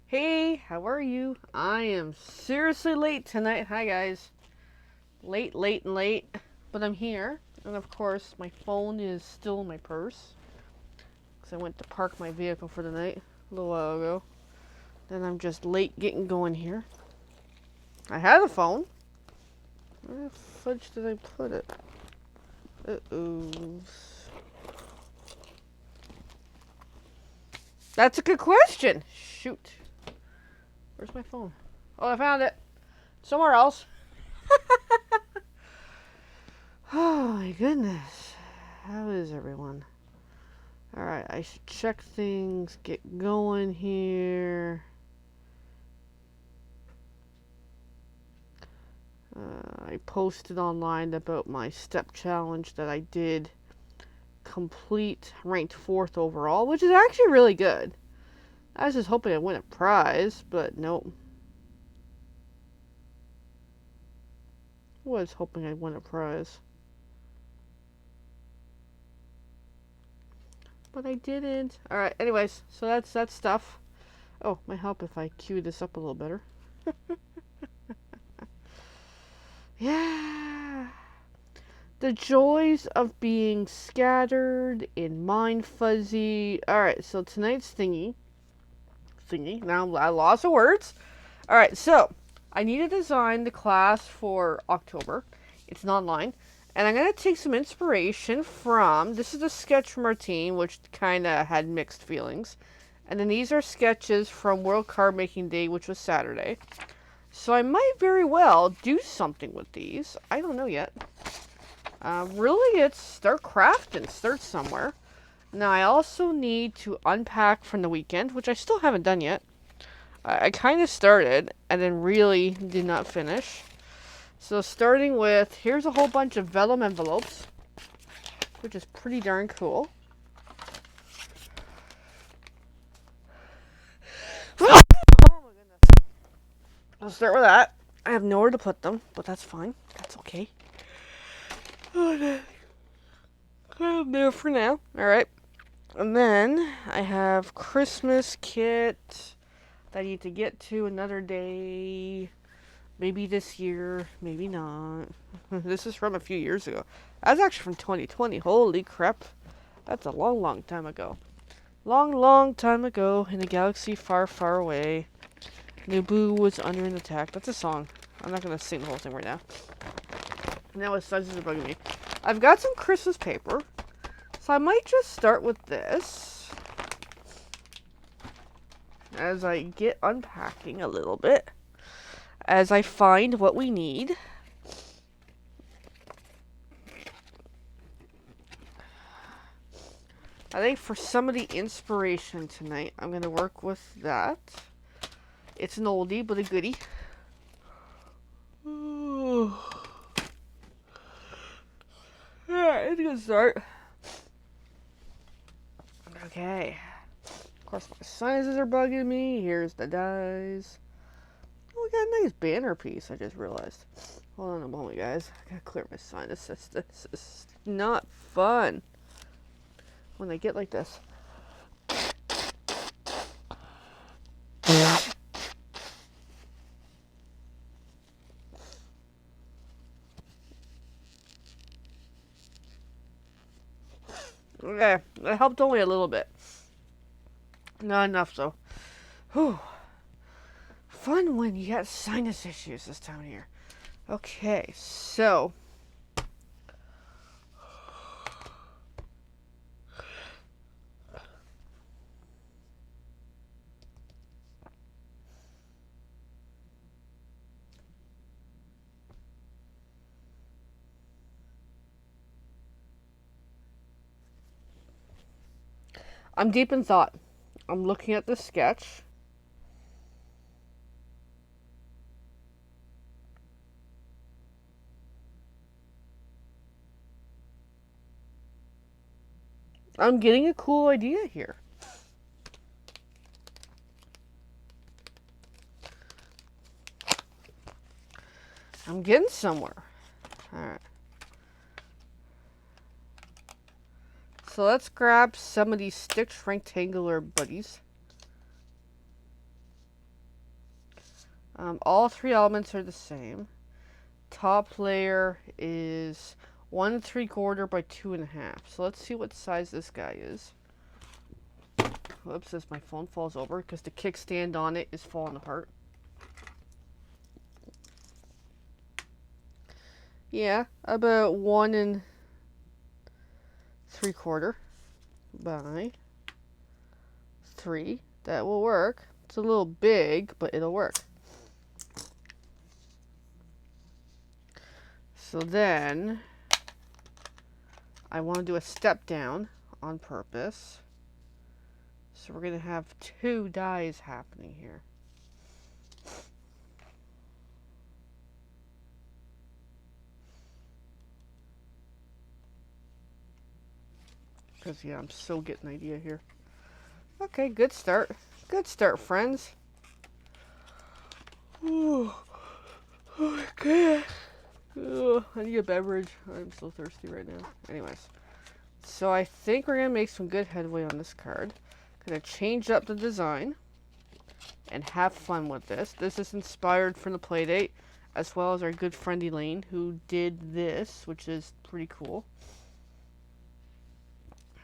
Hey, how are you? I am seriously late tonight. Hi, guys. Late, late, and late. But I'm here. And of course, my phone is still in my purse. Because I went to park my vehicle for the night a little while ago. Then I'm just late getting going here. I had a phone. Where the fudge did I put it? Uh-oh. That's a good question. Shoot. Where's my phone? Oh, I found it. Somewhere else. Oh my goodness. How is everyone? Alright, I should check things, get going here. I posted online about my step challenge that I did complete, ranked 4th overall, which is actually really good. I was just hoping I'd win a prize, but nope. Was hoping I'd win a prize. But I didn't. Alright, anyways, so that's that stuff. Oh, might help if I cue this up a little better. Yeah. The joys of being scattered in mind fuzzy. Alright, so tonight's thingy. Now I lost the words. Alright, so I need to design the class for October. It's an online. And I'm going to take some inspiration from, this is a sketch from our team, which kind of had mixed feelings. And then these are sketches from World Card Making Day, which was Saturday. So I might very well do something with these. I don't know yet. Really, it's start crafting, start somewhere. Now, I also need to unpack from the weekend, which I still haven't done yet. I kind of started, and then really did not finish. So starting with, here's a whole bunch of vellum envelopes, which is pretty darn cool. Oh my goodness. I'll start with that. I have nowhere to put them, but that's fine. That's okay. I'm there for now. Alright. And then I have Christmas kit that I need to get to another day. Maybe this year, maybe not. This is from a few years ago. That's actually from 2020. Holy crap. That's a long, long time ago. Long, long time ago in a galaxy far, far away. Naboo was under an attack. That's a song. I'm not going to sing the whole thing right now. Now it starts to bug me. I've got some Christmas paper. So I might just start with this. As I get unpacking a little bit. As I find what we need. I think for some of the inspiration tonight, I'm going to work with that. It's an oldie, but a goodie. Alright, it's a good start. Okay. Of course, my sizes are bugging me. Here's the dies. Oh, we got a nice banner piece, I just realized. Hold on a moment, guys. I gotta clear my sinuses. This is not fun when they get like this. Okay, it helped only a little bit. Not enough, though. Whew. Fun when you got sinus issues this time of year. Okay, so I'm deep in thought. I'm looking at the sketch. I'm getting a cool idea here. I'm getting somewhere. Alright. So let's grab some of these stitched rectangular buddies. All three elements are the same. Top layer is 1 3/4 by 2.5. So let's see what size this guy is. Whoops, as my phone falls over because the kickstand on it is falling apart. Yeah, about 1 3/4 by 3. That will work. It's a little big, but it'll work. So then I want to do a step down on purpose. So we're going to have 2 dies happening here. Because, yeah, I'm so getting an idea here. Okay, good start. Good start, friends. Ooh. Okay. I need a beverage. I'm so thirsty right now. Anyways. So I think we're going to make some good headway on this card. Going to change up the design and have fun with this. This is inspired from the Playdate, as well as our good friend Elaine, who did this, which is pretty cool.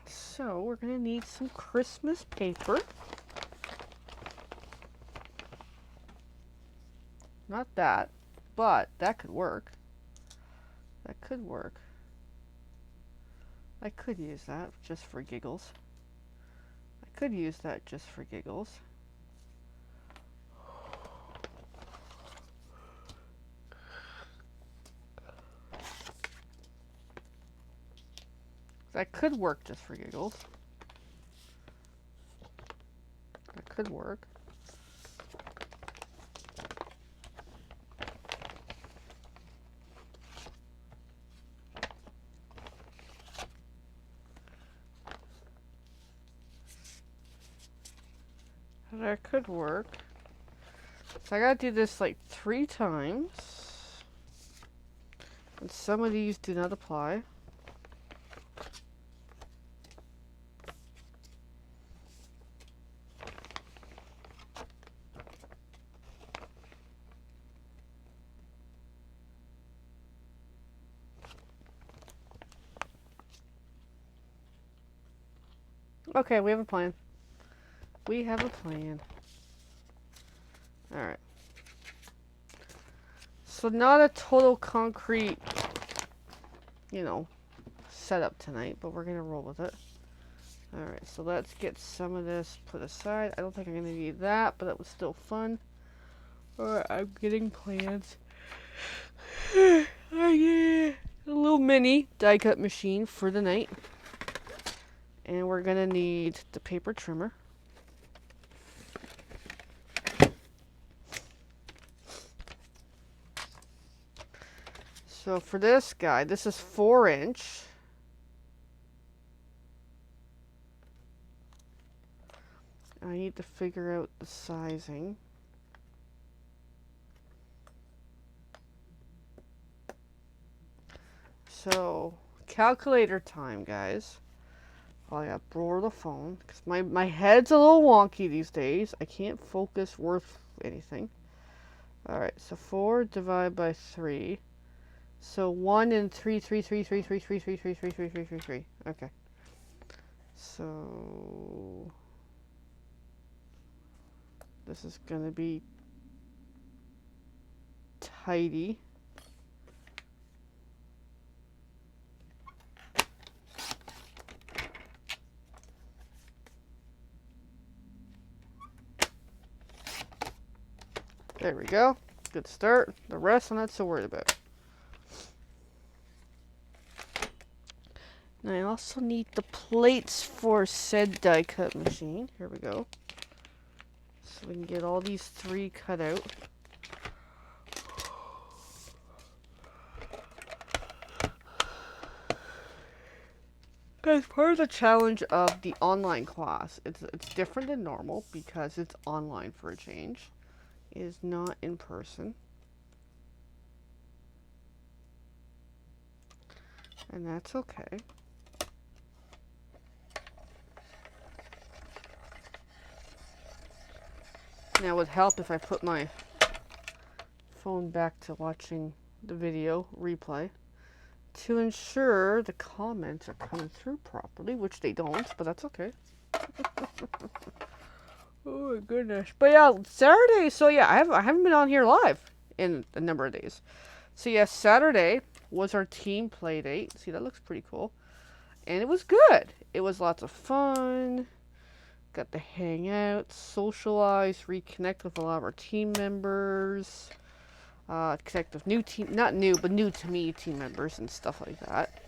So we're going to need some Christmas paper. Not that, but that could work. That could work. I could use that just for giggles. I could use that just for giggles. That could work just for giggles. That could work. That could work. So I gotta do this like 3 times. And some of these do not apply. Okay, we have a plan. We have a plan. Alright. So not a total concrete, setup tonight, but we're going to roll with it. Alright, so let's get some of this put aside. I don't think I'm going to need that, but that was still fun. Alright, I'm getting plans. A little mini die cut machine for the night. And we're going to need the paper trimmer. So for this guy, this is 4-inch. I need to figure out the sizing. So, calculator time, guys. I gotta borrow the phone, because my head's a little wonky these days. I can't focus worth anything. Alright, so 4 divided by 3. So 1 and 3, 3, 3, 3, 3, 3, 3, 3, 3, 3, 3, 3, 3. Okay. So this is gonna be tidy. There we go. Good start. The rest I'm not so worried about. Now I also need the plates for said die cut machine. Here we go. So we can get all these 3 cut out. Guys, part of the challenge of the online class, it's different than normal because it's online for a change. It is not in person. And that's okay. Now it would help if I put my phone back to watching the video replay to ensure the comments are coming through properly, which they don't, but that's okay. Oh my goodness. But yeah, Saturday, so yeah, I haven't been on here live in a number of days. So yeah, Saturday was our team play date. See, that looks pretty cool. And it was good. It was lots of fun. Got to hang out, socialize, reconnect with a lot of our team members. Connect with new team, not new, but new to me team members and stuff like that.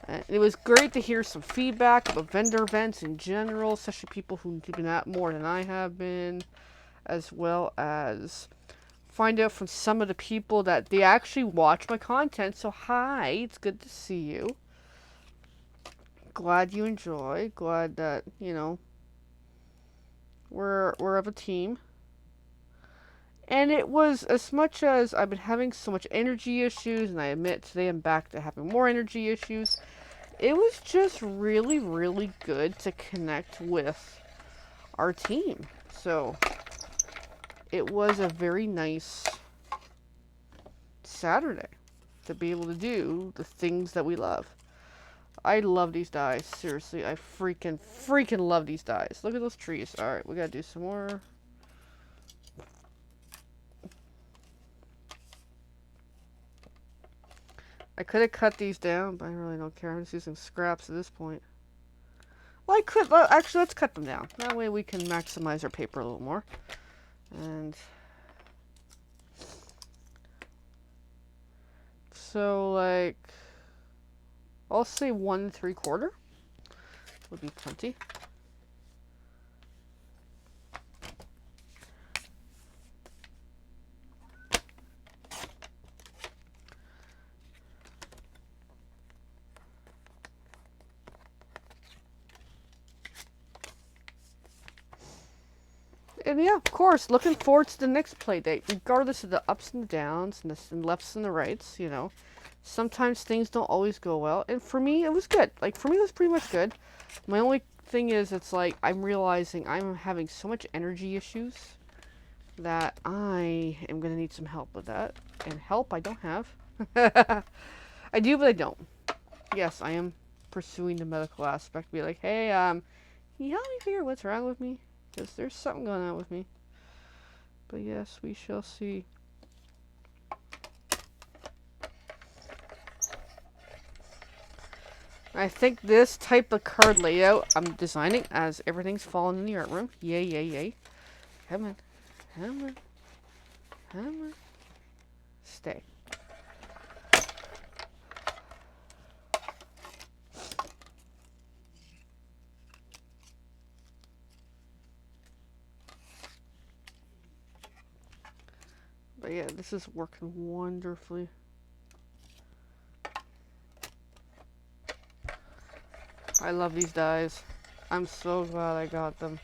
And it was great to hear some feedback about vendor events in general, especially people who've been at more than I have been, as well as find out from some of the people that they actually watch my content. So hi, it's good to see you. Glad you enjoy. Glad that, you know, we're of a team. And it was, as much as I've been having so much energy issues, and I admit today I'm back to having more energy issues, it was just really, really good to connect with our team. So it was a very nice Saturday to be able to do the things that we love. I love these dies. Seriously, I freaking love these dies. Look at those trees. Alright, we gotta do some more. I could have cut these down, but I really don't care. I'm just using scraps at this point. Well, I could. Actually, let's cut them down. That way we can maximize our paper a little more. And so, like, I'll say 1 3/4 would be plenty. And yeah, of course, looking forward to the next play date, regardless of the ups and the downs and the lefts and the rights, you know. Sometimes things don't always go well, and for me, it was good. Like, for me, it was pretty much good. My only thing is, it's like, I'm realizing I'm having so much energy issues that I am going to need some help with that. And help I don't have. I do, but I don't. Yes, I am pursuing the medical aspect. Be like, hey, can you help me figure what's wrong with me? Because there's something going on with me. But yes, we shall see. I think this type of card layout I'm designing as everything's falling in the art room. Yay, yay, yay. Come on. Come on. Come on. Stay. But yeah, this is working wonderfully. I love these dies. I'm so glad I got them.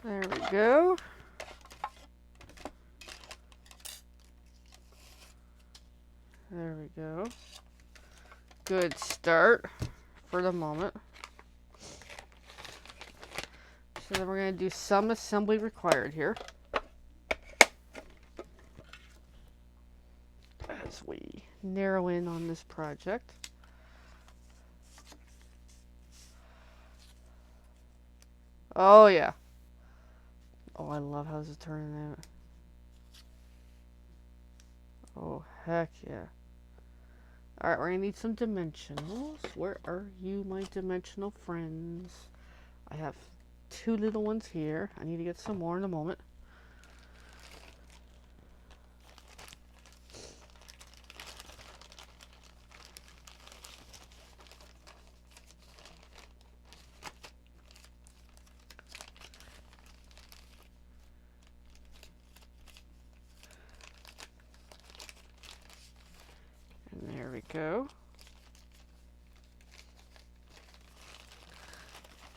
There we go. There we go. Good start for the moment. So then we're going to do some assembly required here. As we narrow in on this project. Oh yeah. Oh, I love how this is turning out. Oh, heck yeah. Alright, we're going to need some dimensionals. Where are you, my dimensional friends? I have 2 little ones here. I need to get some more in a moment.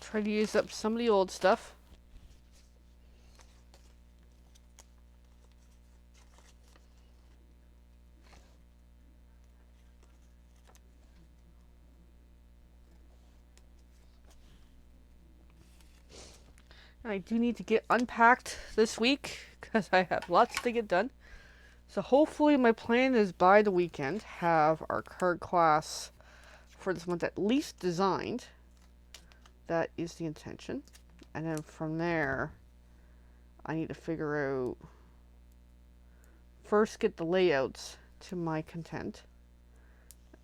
Try to use up some of the old stuff. I do need to get unpacked this week because I have lots to get done. So hopefully my plan is by the weekend have our card class for this month at least designed. That is the intention. And then from there, I need to figure out, first get the layouts to my content,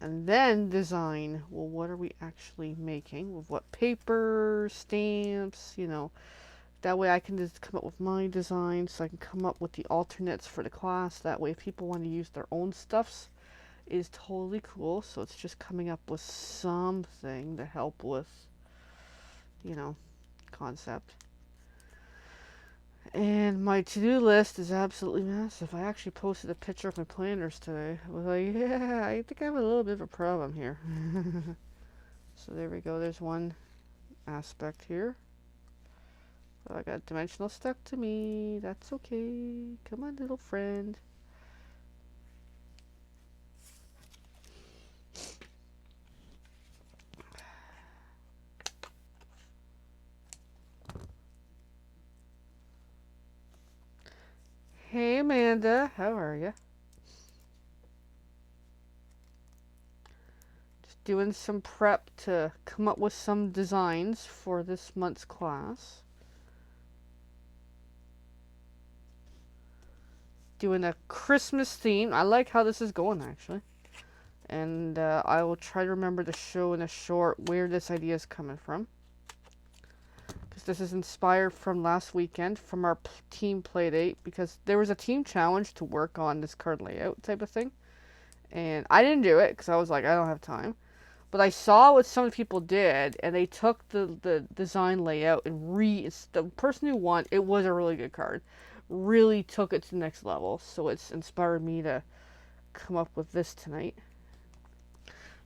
and then design, well, what are we actually making? With what paper, stamps, you know. That way I can just come up with my design, so I can come up with the alternates for the class. That way if people want to use their own stuffs, it is totally cool. So it's just coming up with something to help with, you know, concept. And my to-do list is absolutely massive. I actually posted a picture of my planners today. I was like, yeah, I think I have a little bit of a problem here. So there we go. There's one aspect here. Oh, I got dimensional stuck to me. That's okay. Come on, little friend. Hey, Amanda. How are you? Just doing some prep to come up with some designs for this month's class. Doing a Christmas theme. I like how this is going, actually. And I will try to remember to show in a short where this idea is coming from. Because this is inspired from last weekend, from our team playdate. Because there was a team challenge to work on this card layout type of thing. And I didn't do it because I was like, I don't have time. But I saw what some people did, and they took the design layout and the person who won, it was a really good card. Really took it to the next level. So it's inspired me to come up with this tonight.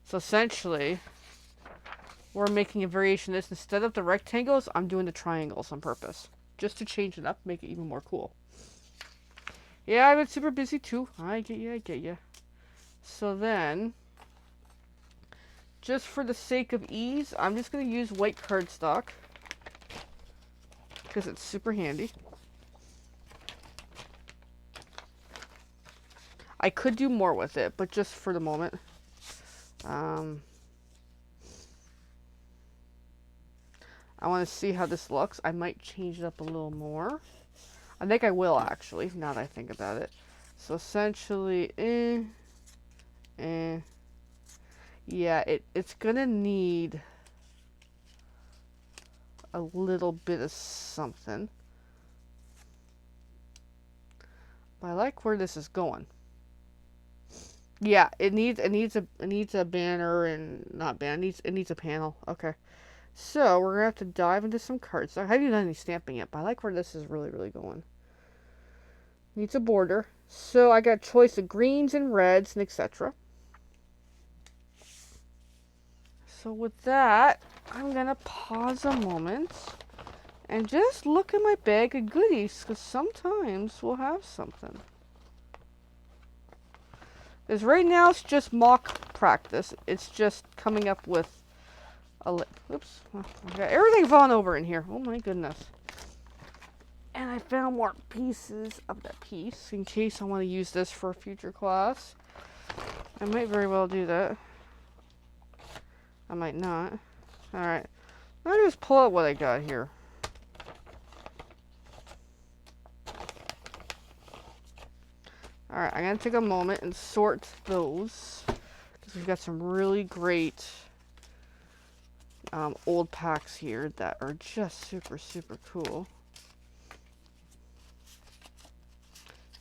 So essentially, we're making a variation of this. Instead of the rectangles, I'm doing the triangles on purpose. Just to change it up, make it even more cool. Yeah, I've been super busy too. I get you. So then, just for the sake of ease, I'm just going to use white cardstock. Because it's super handy. I could do more with it, but just for the moment. I want to see how this looks. I might change it up a little more. I think I will, actually, now that I think about it. So essentially, yeah, it's gonna need a little bit of something. But I like where this is going. Yeah, it needs a banner, and not banner. It needs a panel. Okay. So we're gonna have to dive into some cards. I haven't done any stamping yet, but I like where this is really going. Needs a border. So I got a choice of greens and reds and etc. So with that, I'm gonna pause a moment and just look at my bag of goodies, because sometimes we'll have something. Because right now it's just mock practice. It's just coming up with oops. I got everything falling over in here. Oh my goodness. And I found more pieces of that piece in case I want to use this for a future class. I might very well do that. I might not. Alright. Let me just pull out what I got here. Alright, I'm going to take a moment and sort those. Because we've got some really great old packs here that are just super cool.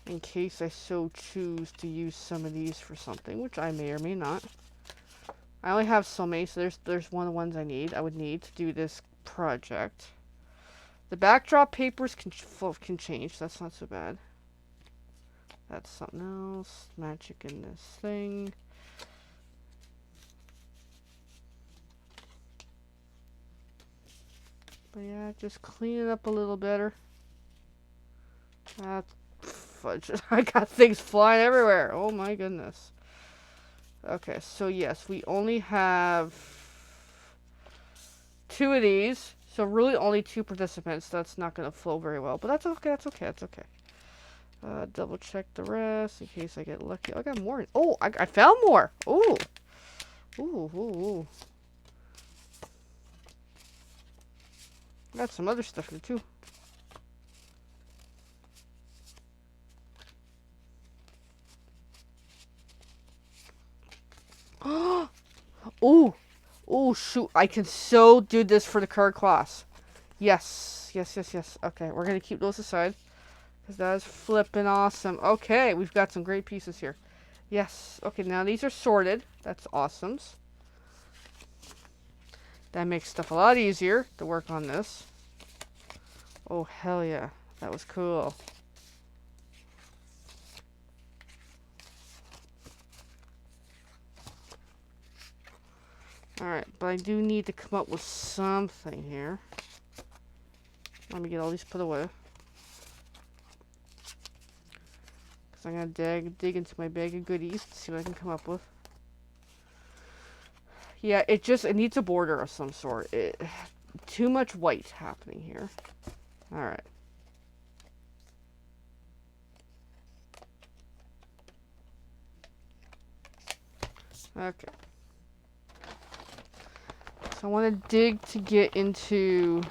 In case I so choose to use some of these for something, which I may or may not. I only have so many, so there's one of the ones I would need to do this project. The backdrop papers can change, that's not so bad. That's something else. Magic in this thing. But yeah, just clean it up a little better. Fudge. I got things flying everywhere. Oh my goodness. Okay, so yes, we only have 2 of these. So really only 2 participants. That's not going to flow very well. But that's okay, that's okay, that's okay. Double check the rest in case I get lucky. Oh, I got more. Oh, I found more. Ooh. Ooh, ooh, ooh. Got some other stuff here too. Ooh. Ooh, shoot. I can so do this for the card class. Yes. Yes, yes, yes. Okay, we're going to keep those aside. Because that is flipping awesome. Okay, we've got some great pieces here. Yes. Okay, now these are sorted. That's awesome. That makes stuff a lot easier to work on this. Oh, hell yeah. That was cool. Alright, but I do need to come up with something here. Let me get all these put away. Because I'm going to dig into my bag of goodies to see what I can come up with. Yeah, it needs a border of some sort. Too much white happening here. Alright. Okay. So I want to dig to get into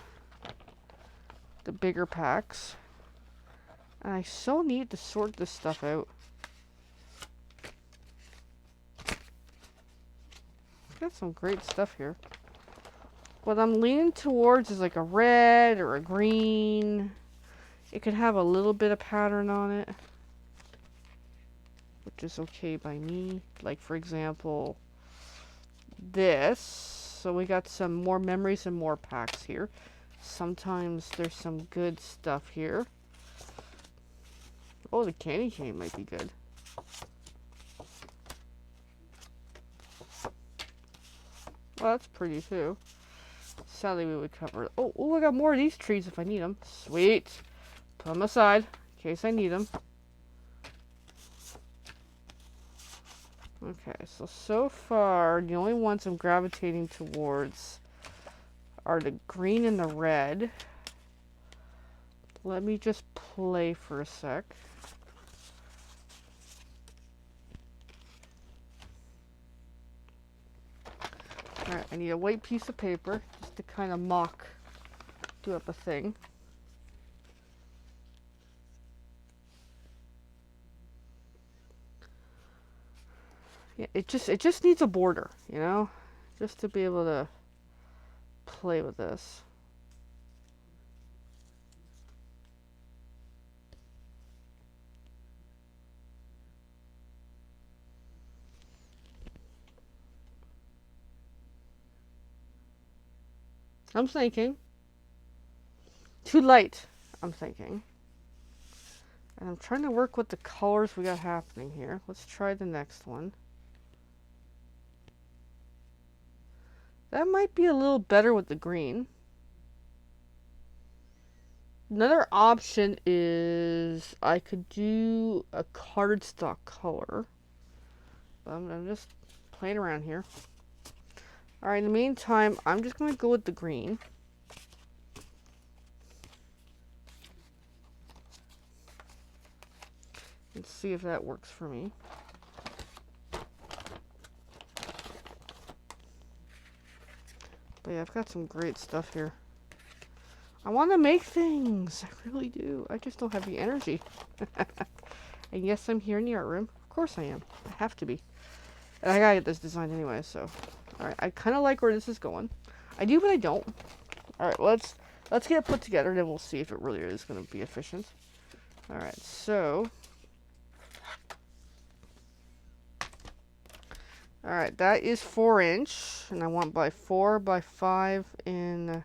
the bigger packs. And I so need to sort this stuff out. Got some great stuff here. What I'm leaning towards is like a red or a green. It could have a little bit of pattern on it, which is okay by me. Like, for example, this. So we got some more memories and more packs here. Sometimes there's some good stuff here. Oh, the candy cane might be good. Well, that's pretty too. Sadly, we would cover it. Oh, I got more of these trees if I need them. Sweet. Put them aside in case I need them. Okay, so far, the only ones I'm gravitating towards are the green and the red. Let me just play for a sec. Alright, I need a white piece of paper just to kind of do up a thing. Yeah, it just needs a border, you know? Just to be able to play with this. I'm thinking. Too light, I'm thinking. And I'm trying to work with the colors we got happening here. Let's try the next one. That might be a little better with the green. Another option is I could do a cardstock color. I'm just playing around here. Alright, in the meantime, I'm just going to go with the green. And see if that works for me. But yeah, I've got some great stuff here. I want to make things. I really do. I just don't have the energy. And yes, I'm here in the art room. Of course I am. I have to be. And I gotta get this designed anyway, so. Alright, I kind of like where this is going. I do, but I don't. Alright, well, let's get it put together, then we'll see if it really is going to be efficient. Alright, so. Alright, that is 4" and I want by 4 by 5 in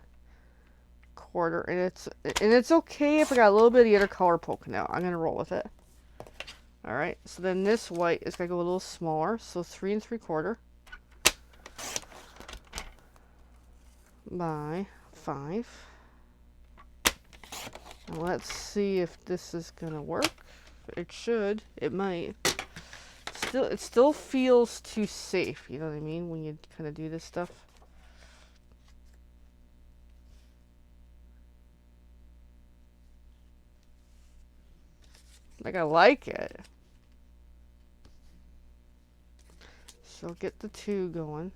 quarter, and it's okay if I got a little bit of the other color poking out. I'm gonna roll with it. Alright, so then this white is gonna go a little smaller, so 3 3/4 by 5. Let's see if this is gonna work. It should. It might. It still feels too safe. You know what I mean? When you kind of do this stuff. Like, I like it. So get the 2 going.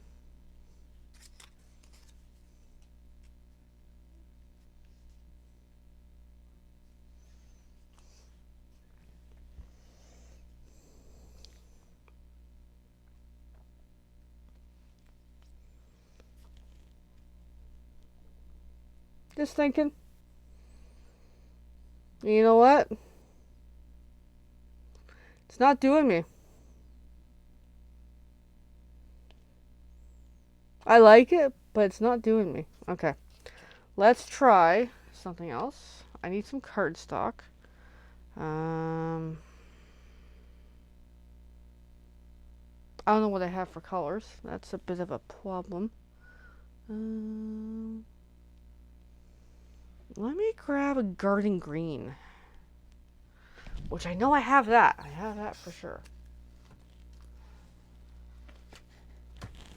Just thinking. You know what? It's not doing me. I like it, but it's not doing me. Okay. Let's try something else. I need some cardstock. I don't know what I have for colors. That's a bit of a problem. Let me grab a garden green. Which I know I have that. I have that for sure.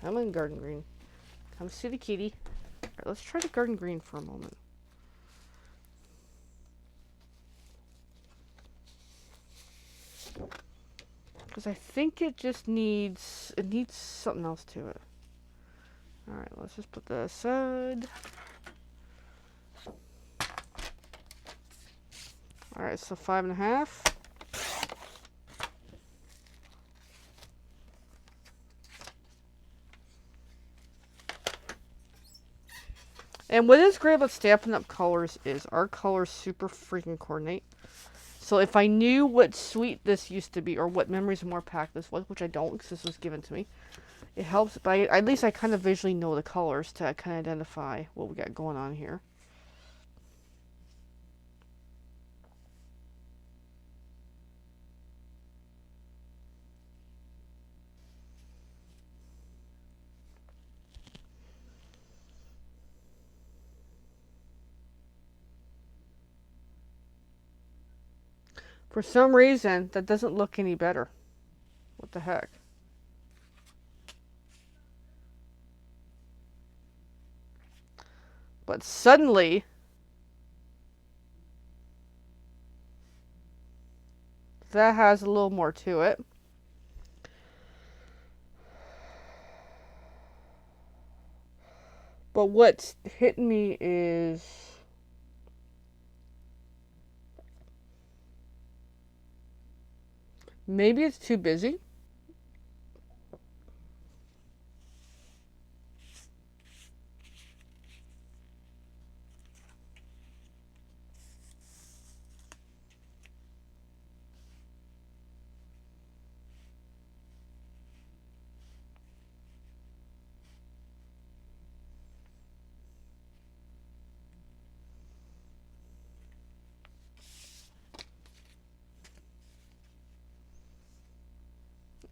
I'm in garden green. Come see the kitty. Alright, let's try the garden green for a moment. Because I think it just needs something else to it. Alright, let's just put that aside. Alright, so 5.5. And what is great about Stampin' Up! Colors is our colors super freaking coordinate. So if I knew what suite this used to be, or what Memories of More pack this was, which I don't because this was given to me, it helps, but at least I kind of visually know the colors to kind of identify what we got going on here. For some reason, that doesn't look any better. What the heck? But suddenly, that has a little more to it. But what's hitting me is maybe it's too busy.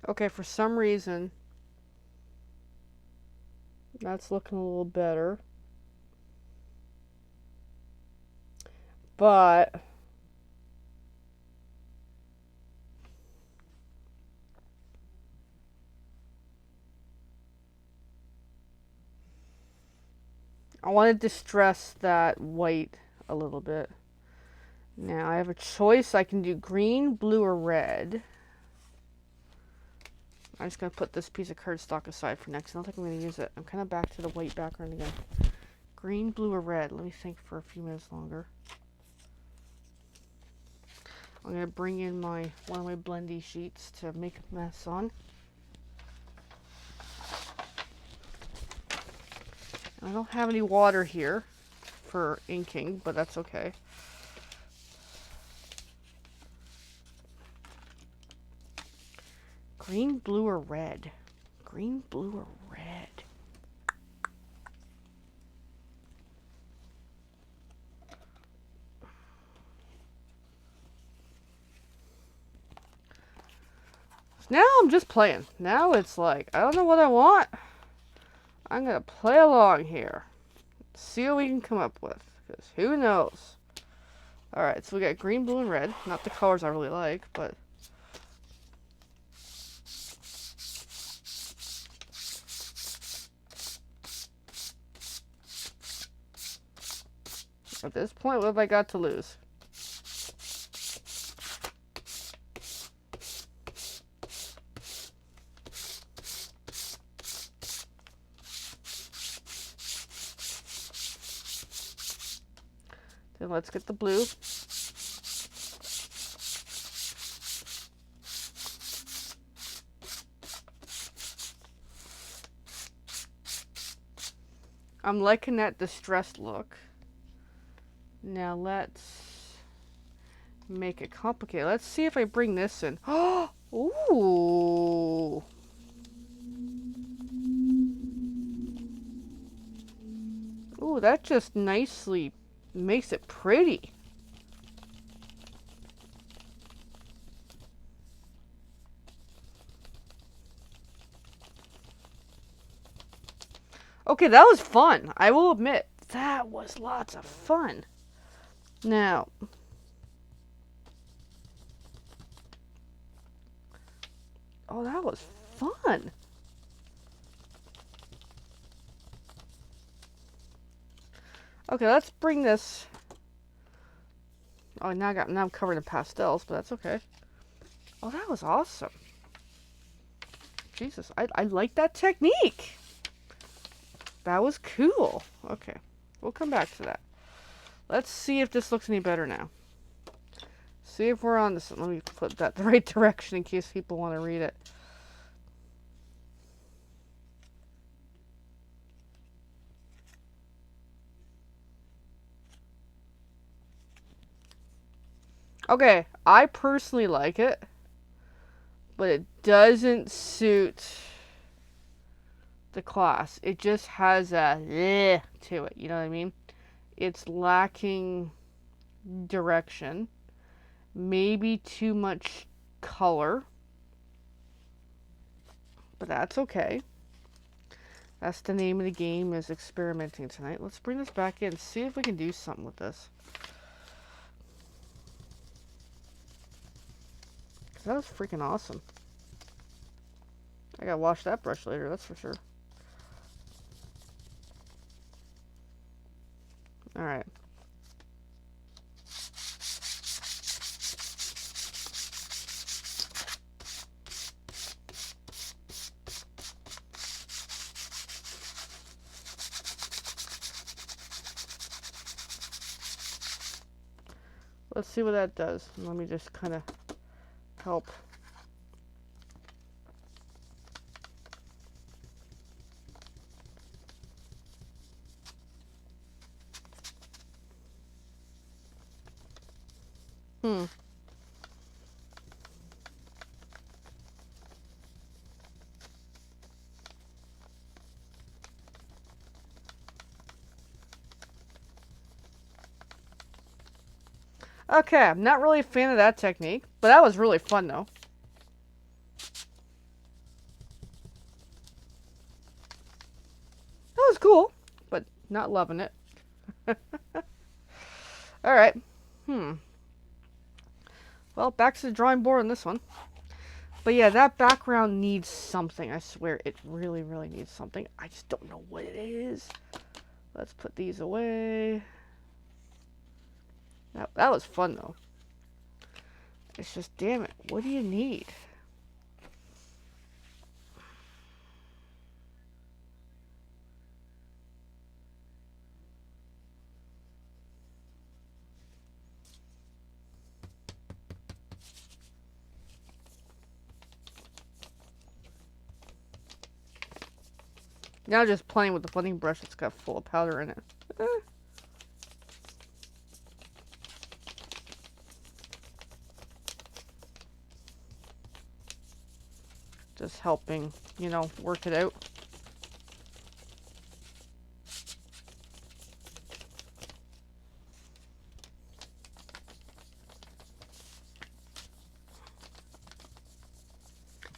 Okay, for some reason, that's looking a little better. But I want to distress that white a little bit. Now I have a choice. I can do green, blue, or red. I'm just going to put this piece of cardstock aside for next. I don't think I'm going to use it. I'm kind of back to the white background again. Green, blue, or red? Let me think for a few minutes longer. I'm going to bring in one of my blendy sheets to make a mess on. I don't have any water here for inking, but that's okay. Green, blue, or red? Green, blue, or red? So now I'm just playing. Now it's like, I don't know what I want. I'm going to play along here. See what we can come up with. Because who knows? Alright, so we got green, blue, and red. Not the colors I really like, but... At this point, what have I got to lose? Then let's get the blue. I'm liking that distressed look. Now let's make it complicated. Let's see if I bring this in. Oh, ooh. Ooh, that just nicely makes it pretty. Okay, that was fun. I will admit, that was lots of fun. Now, oh, that was fun. Okay, let's bring this. Oh, now I'm covered in pastels, but that's okay. Oh, that was awesome. Jesus, I like that technique. That was cool. Okay, we'll come back to that. Let's see if this looks any better now. See if we're on this. Let me flip that the right direction in case people want to read it. Okay, I personally like it, but it doesn't suit the class. It just has a to it, you know what I mean? It's lacking direction, maybe too much color, but that's okay. That's the name of the game, is experimenting tonight. Let's bring this back in, see if we can do something with this. That was freaking awesome. I gotta wash that brush later, that's for sure. Alright. Let's see what that does. Let me just kind of help. Okay, I'm not really a fan of that technique, but that was really fun though. That was cool, but not loving it. Alright. Well, back to the drawing board on this one. But yeah, that background needs something. I swear, it really, really needs something. I just don't know what it is. Let's put these away. That was fun though. It's just, damn it, what do you need? Now just playing with the blending brush that's got full of powder in it. Just helping, you know, work it out.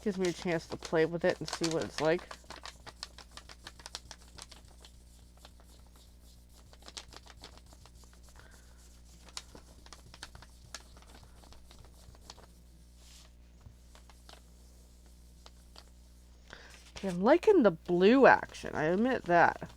Gives me a chance to play with it and see what it's like. Okay, I'm liking the blue action. I admit that.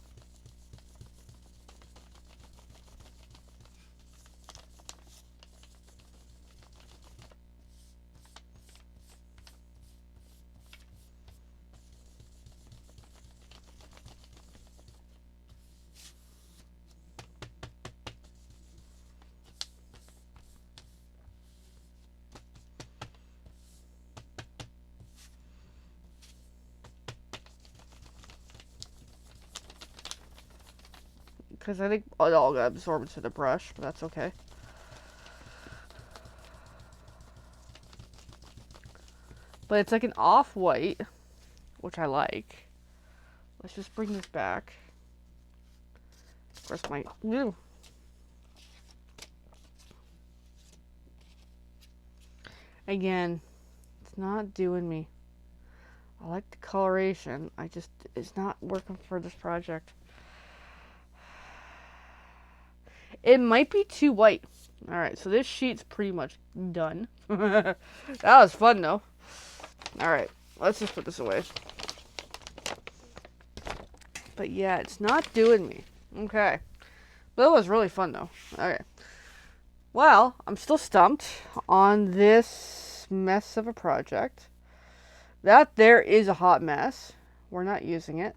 Because I think it all got absorbed into the brush, but that's okay. But it's like an off-white, which I like. Let's just bring this back. Of course, my... Ew. Again, it's not doing me. I like the coloration. It's not working for this project. It might be too white. Alright, so this sheet's pretty much done. That was fun, though. Alright, let's just put this away. But yeah, it's not doing me. Okay. But it was really fun, though. Okay. Well, I'm still stumped on this mess of a project. That there is a hot mess. We're not using it.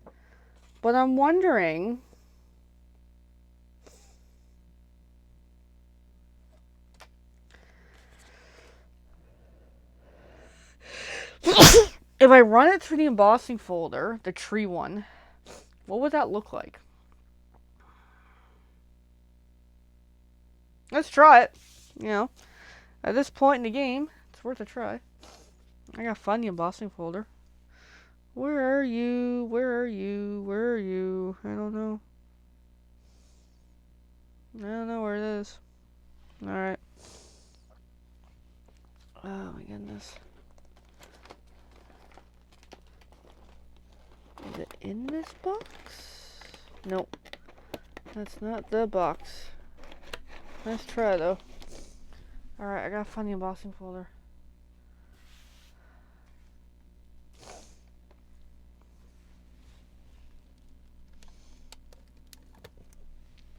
But I'm wondering... if I run it through the embossing folder, the tree one, what would that look like? Let's try it. You know, at this point in the game, it's worth a try. I gotta find the embossing folder. Where are you? Where are you? Where are you? I don't know. I don't know where it is. Alright. Oh my goodness. Is it in this box? Nope. That's not the box. Let's try though. Alright, I gotta find the embossing folder.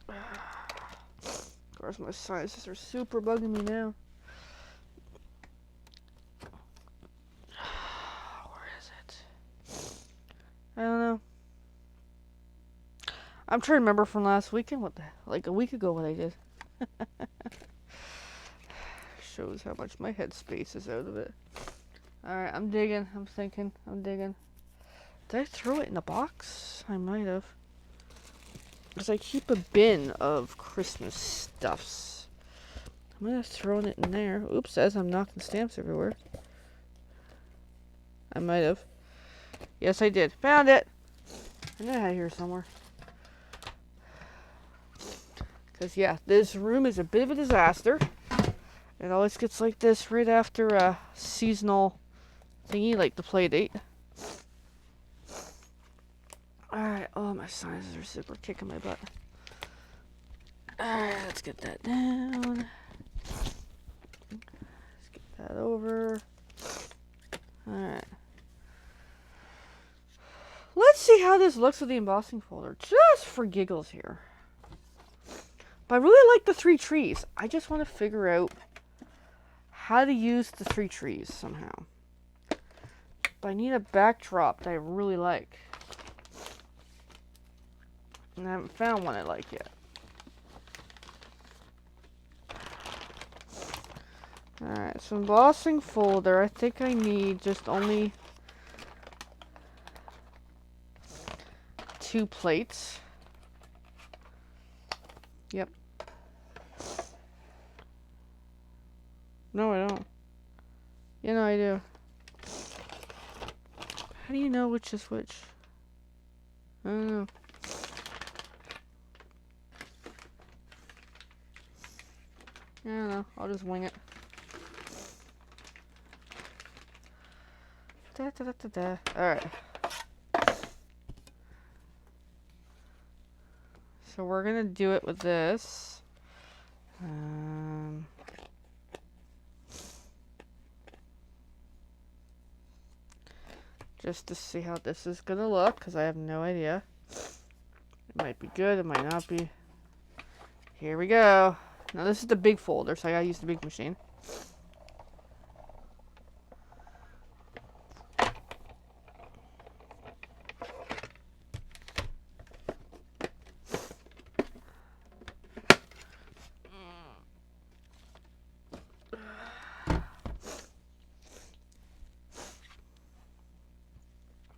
Of course, my sizes are super bugging me now. Where is it? I don't know. I'm trying to remember from last weekend like a week ago what I did. Shows how much my headspace is out of it. Alright, I'm digging. I'm thinking. I'm digging. Did I throw it in the box? I might have. Because I keep a bin of Christmas stuffs. I might have thrown it in there. Oops, as I'm knocking stamps everywhere. I might have. Yes, I did. Found it! I know I had it here somewhere. Because, yeah, this room is a bit of a disaster. It always gets like this right after a seasonal thingy, like the play date. Alright, oh, my sizes are super kicking my butt. Alright, let's get that down. Let's get that over. Alright. Let's see how this looks with the embossing folder, just for giggles here. But I really like the 3 trees. I just want to figure out how to use the 3 trees somehow. But I need a backdrop that I really like. And I haven't found one I like yet. Alright, so embossing folder, I think I need just only 2 plates. Yep. No, I don't. You know I do. How do you know which is which? I don't know. I don't know. I'll just wing it. Da, da, da, da, da. Alright. So we're gonna do it with this. just to see how this is gonna look, because I have no idea. It might be good, it might not be. Here we go. Now this is the big folder, so I gotta use the big machine.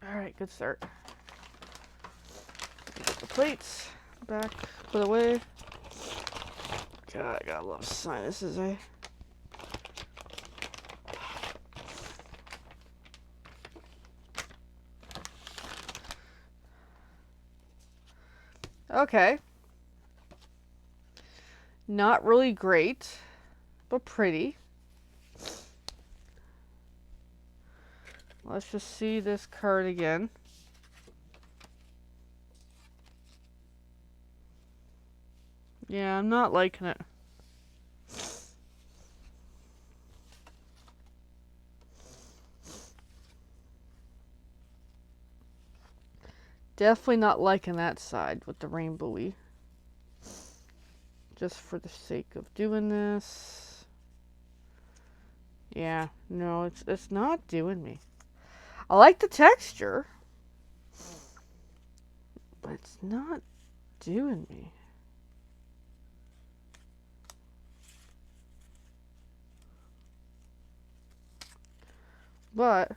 Alright, good start. Get the plates back, put away. God, I gotta love sinuses, eh? Okay. Not really great, but pretty. Let's just see this card again. Yeah, I'm not liking it. Definitely not liking that side with the rainbowy. Just for the sake of doing this. Yeah, no, it's not doing me. I like the texture, but it's not doing me. But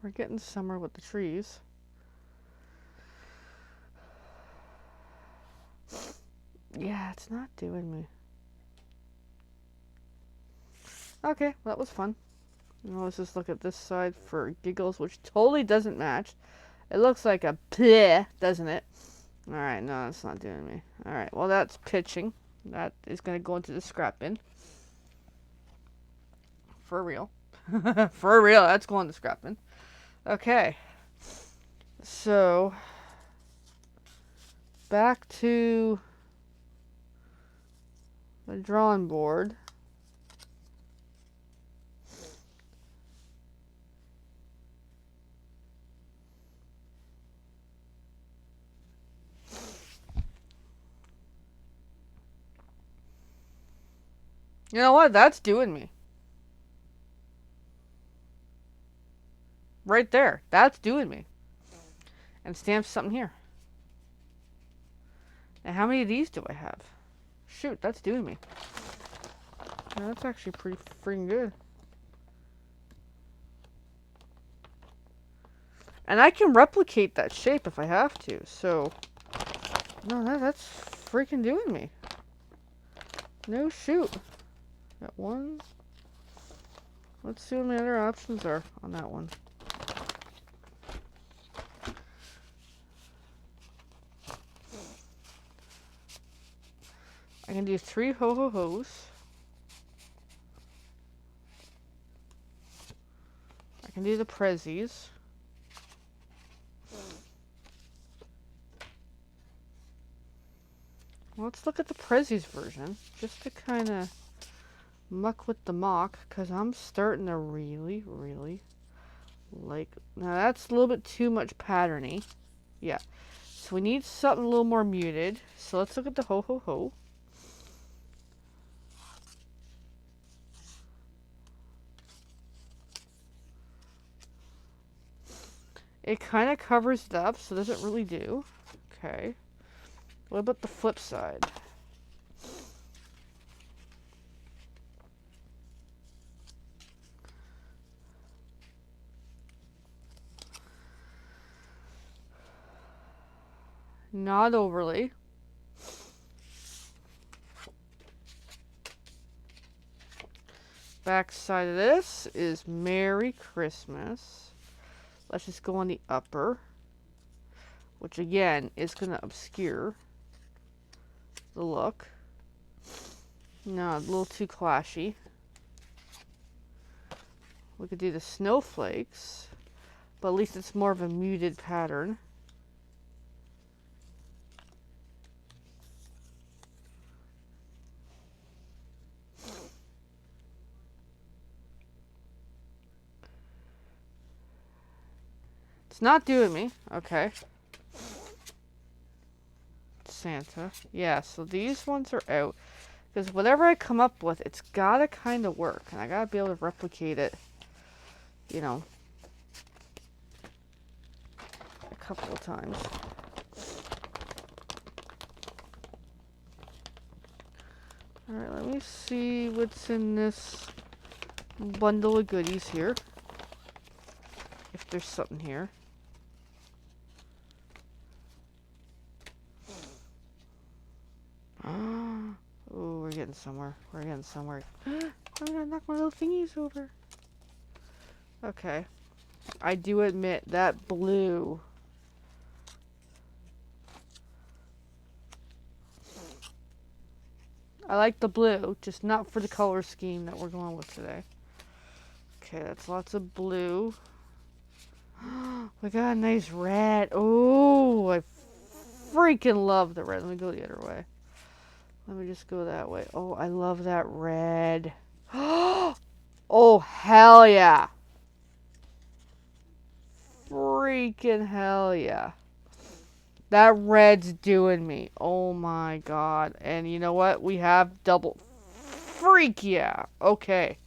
we're getting somewhere with the trees. Yeah, it's not doing me. Okay, well, that was fun. Now let's just look at this side for giggles, which totally doesn't match. It looks like a bleh, doesn't it? Alright, no, that's not doing me. Alright, well, that's pitching. That is going to go into the scrap bin. For real. For real, that's going to the scrap bin. Okay. So, back to the drawing board. You know what? That's doing me. Right there. That's doing me. And stamp something here. And how many of these do I have? Shoot, that's doing me. Yeah, that's actually pretty freaking good. And I can replicate that shape if I have to, so... No, that's freaking doing me. No shoot. Got one. Let's see what my other options are on that one. I can do 3 ho-ho-hos. I can do the prezzies. Let's look at the prezzies version, just to kind of muck with the mock, because I'm starting to really, really like... Now that's a little bit too much patterny. Yeah. So we need something a little more muted. So let's look at the ho-ho-ho. It kind of covers it up, so it doesn't really do. Okay. What about the flip side? Not overly. Back side of this is Merry Christmas. Let's just go on the upper, which again is going to obscure the look. No, a little too clashy. We could do the snowflakes, but at least it's more of a muted pattern. It's not doing me. Okay. Santa. Yeah, so these ones are out. Because whatever I come up with, it's gotta kind of work. And I gotta be able to replicate it, you know, a couple of times. Alright, let me see what's in this bundle of goodies here. If there's something here. Oh, we're getting somewhere. We're getting somewhere. I'm gonna knock my little thingies over. Okay. I do admit that blue. I like the blue, just not for the color scheme that we're going with today. Okay, that's lots of blue. We got a nice red. Oh, I freaking love the red. Let me go the other way. Let me just go that way. Oh, I love that red. Oh, hell yeah. Freaking hell yeah. That red's doing me. Oh my god. And you know what? We have double. Freak yeah. Okay.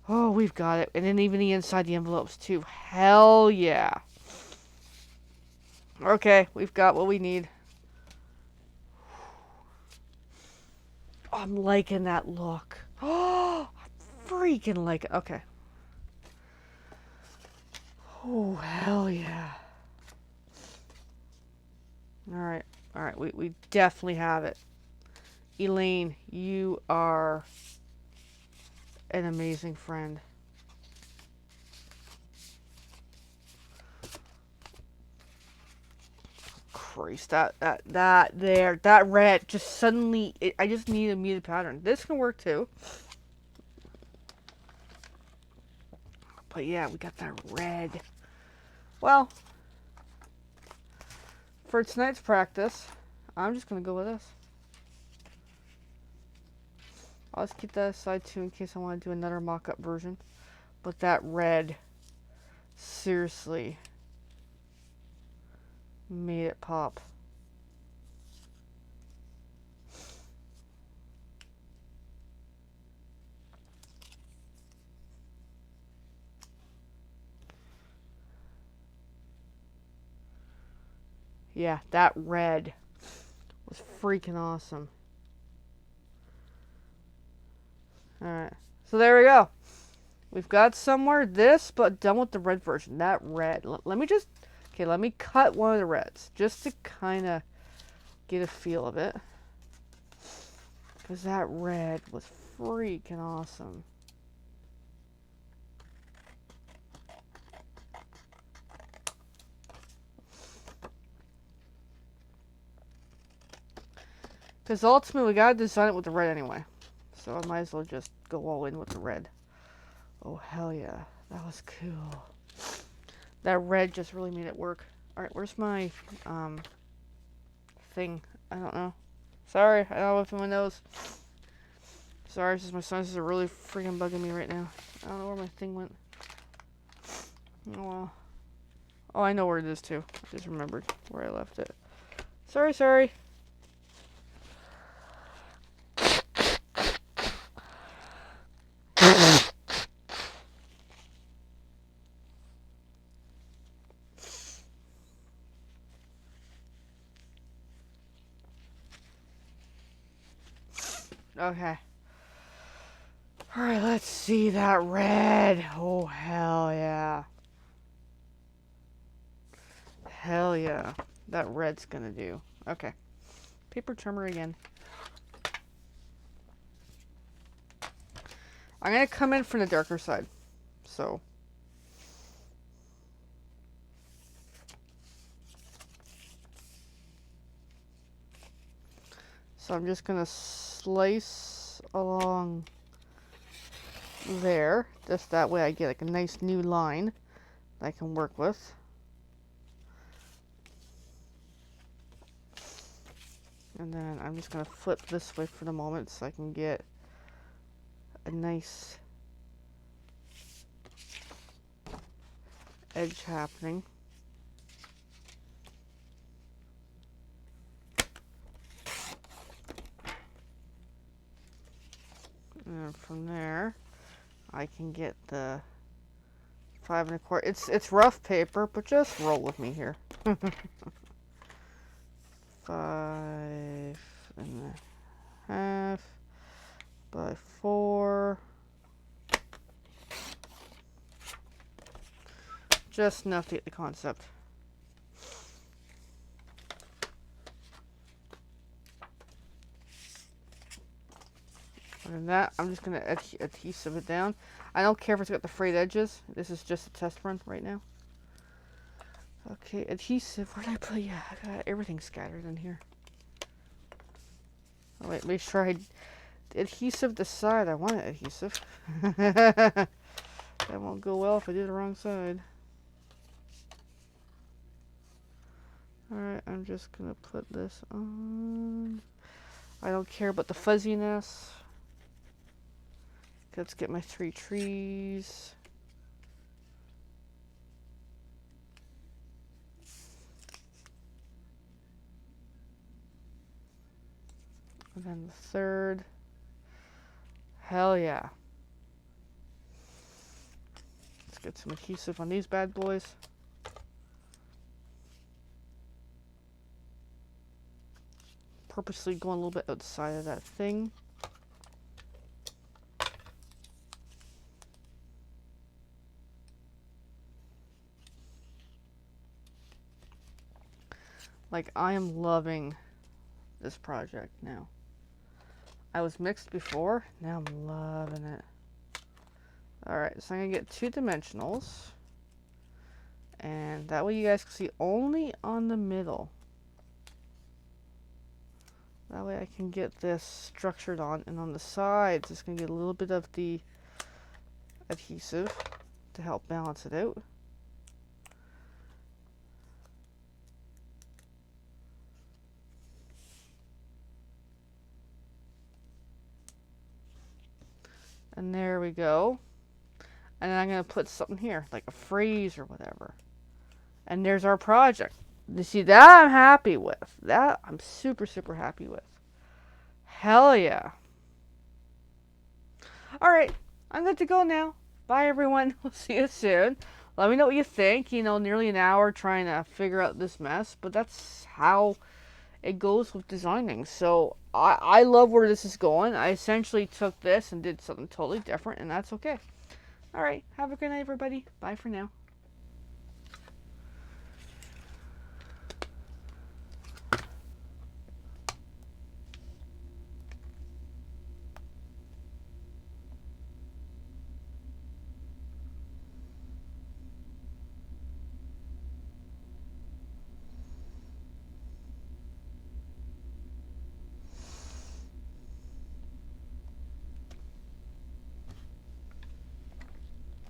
Oh, we've got it. And then even the inside the envelopes too. Hell yeah. Okay, we've got what we need. Oh, I'm liking that look. Oh, I freaking like it. Okay. Oh, hell yeah. Alright. Alright, we definitely have it. Elaine, you are an amazing friend. Christ, that red just suddenly, I just need a muted pattern. This can work too. But yeah, we got that red. Well, for tonight's practice, I'm just going to go with this. I'll just keep that aside too in case I want to do another mock-up version. But that red, seriously, made it pop. Yeah, that red was freaking awesome. Alright, so there we go. We've got somewhere this, but done with the red version. That red. Let me just... Okay, let me cut one of the reds. Just to kind of get a feel of it. Because that red was freaking awesome. Because ultimately, we got to design it with the red anyway. So I might as well just go all in with the red. Oh, hell yeah. That was cool. That red just really made it work. Alright, where's my thing? I don't know. Sorry, I don't know what's in my nose. Sorry, it's just my sinuses are really freaking bugging me right now. I don't know where my thing went. Oh well. Oh, I know where it is too. I just remembered where I left it. Sorry. Okay. Alright, let's see that red. Oh, hell yeah. Hell yeah. That red's gonna do. Okay. Paper trimmer again. I'm gonna come in from the darker side. So I'm just gonna slice along there. Just that way I get like a nice new line that I can work with. And then I'm just gonna flip this way for the moment so I can get a nice edge happening. And from there, I can get the 5 1/4. It's rough paper, but just roll with me here. 5 1/2 by 4. Just enough to get the concept. Other than that, I'm just going to adhesive it down. I don't care if it's got the frayed edges. This is just a test run right now. Okay, adhesive. Where did I put? Yeah, I got everything scattered in here. Oh, wait, make sure I adhesive the side. I want it adhesive. That won't go well if I do the wrong side. Alright, I'm just going to put this on. I don't care about the fuzziness. Let's get my 3 trees. And then the 3rd. Hell yeah. Let's get some adhesive on these bad boys. Purposely going a little bit outside of that thing. Like, I am loving this project now. I was mixed before, now I'm loving it. Alright, so I'm going to get 2 dimensionals. And that way you guys can see only on the middle. That way I can get this structured on. And on the sides, it's going to get a little bit of the adhesive to help balance it out. And there we go. And then I'm going to put something here, like a phrase or whatever. And there's our project. You see, that I'm happy with. That I'm super, super happy with. Hell yeah. Alright, I'm good to go now. Bye, everyone. We'll see you soon. Let me know what you think. You know, nearly an hour trying to figure out this mess. But that's how it goes with designing. So, I love where this is going. I essentially took this and did something totally different. And that's okay. Alright, have a good night, everybody. Bye for now.